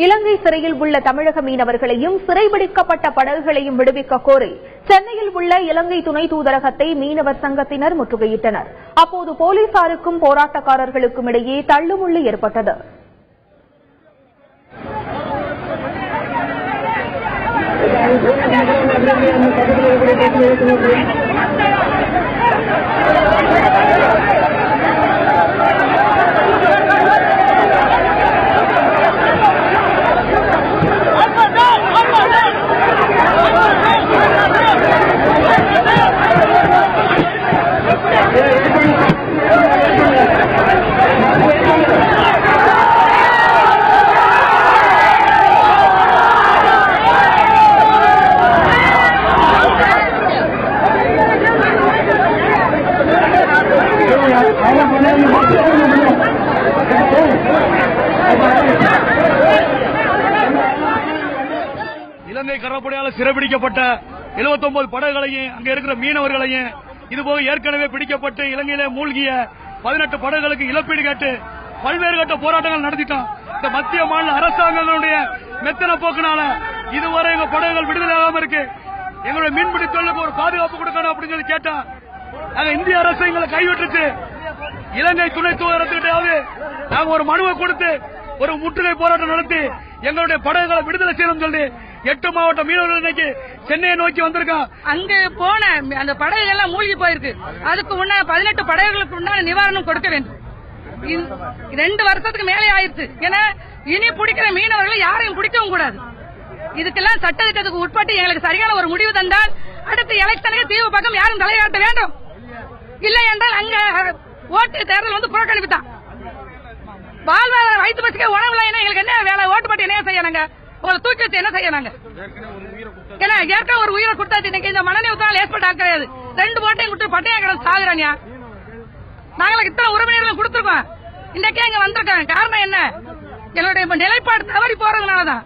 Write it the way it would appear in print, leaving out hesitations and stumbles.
இலங்கை சிறையில் உள்ள தமிழக மீனவர்களையும் சிறைபிடிக்கப்பட்ட படகுகளையும் விடுவிக்க கோரி சென்னையில் உள்ள இலங்கை துணை தூதரகத்தை மீனவர் சங்கத்தினர் முற்றுகையிட்டனர். அப்போது போலீசாருக்கும் போராட்டக்காரர்களுக்கும் இடையே தள்ளுமுள்ளு ஏற்பட்டது. இலங்கை கடற்படையால் சிறைபிடிக்கப்பட்ட 79 படகுகளையும் அங்க இருக்கிற மீனவர்களையும் இதுபோக ஏற்கனவே பிடிக்கப்பட்டு இலங்கையிலே மூழ்கிய 18 படகுகளுக்கு இழப்பீடு கேட்டு பல்வேறு கட்ட போராட்டங்கள் நடத்திட்டோம். இந்த மத்திய மாநில அரசாங்கங்களுடைய மெத்தன போக்குனால இதுவரை எங்க படகுகள் விடுதலையாகாம இருக்கு. எங்களுடைய மீன்பிடி தொழிலுக்கு ஒரு பாதுகாப்பு கொடுக்கணும் அப்படின்னு சொல்லி கேட்டோம். நாங்க இந்திய அரசு எங்களை கைவிட்டுச்சு. இலங்கை துணை தூதரத்துக்கிட்டாவது நாங்க ஒரு மனுவை கொடுத்து ஒரு முற்றுகை போராட்டம் நடத்தி எங்களுடைய படகுகளை விடுதலை செய்யணும் சொல்லி 8 மாவட்ட மீனவர்கள் இன்னைக்கு சென்னையை நோக்கி வந்திருக்கான். அங்க போன அந்த படகுகள் எல்லாம் மூழ்கி போயிருக்கு. அதுக்கு 18 படகுகளுக்கு உண்டான நிவாரணம் கொடுக்க வேண்டும். 2 வருஷத்துக்கு மேலே ஆயிடுச்சு. ஏன்னா இனி பிடிக்கிற மீனவர்களை யாரையும் பிடிக்கவும் கூடாது. இதுக்கெல்லாம் சட்டத்திட்டத்துக்கு உட்பட்டு எங்களுக்கு சரியான ஒரு முடிவு தந்தால் அடுத்த எலெக்ஷனுக்கு தீவு பக்கம் யாரும் தலையாட்ட வேண்டும். இல்லை என்றால் அங்க ஓட்டு தேர்தல் வந்து புறக்கணிப்புத்தான். வாழ்வாதார வயிற்று பசிக்க உணவு இல்லை. எங்களுக்கு என்ன வேலை? ஓட்டு போட்டு என்ன செய்யணுங்க? உங்களை தூக்கி வச்சு என்ன செய்யணுங்க? ஏன்னா ஏற்கனவே ஒரு உயிரை கொடுத்தாச்சு. இன்னைக்கு இந்த மனநீ ஊத்தாலும் ஏற்பட்டா கிடையாது. 2 போட்டையும் கொடுத்து பட்டையா கிடந்து சாகுறாங்க. நாங்களுக்கு இத்தனை உறவினர்களும் கொடுத்துருக்கோம். இன்னைக்கே இங்க வந்திருக்காங்க. காரணம் என்ன? எங்களுடைய நிலைப்பாடு தவறி போறதுனாலதான்.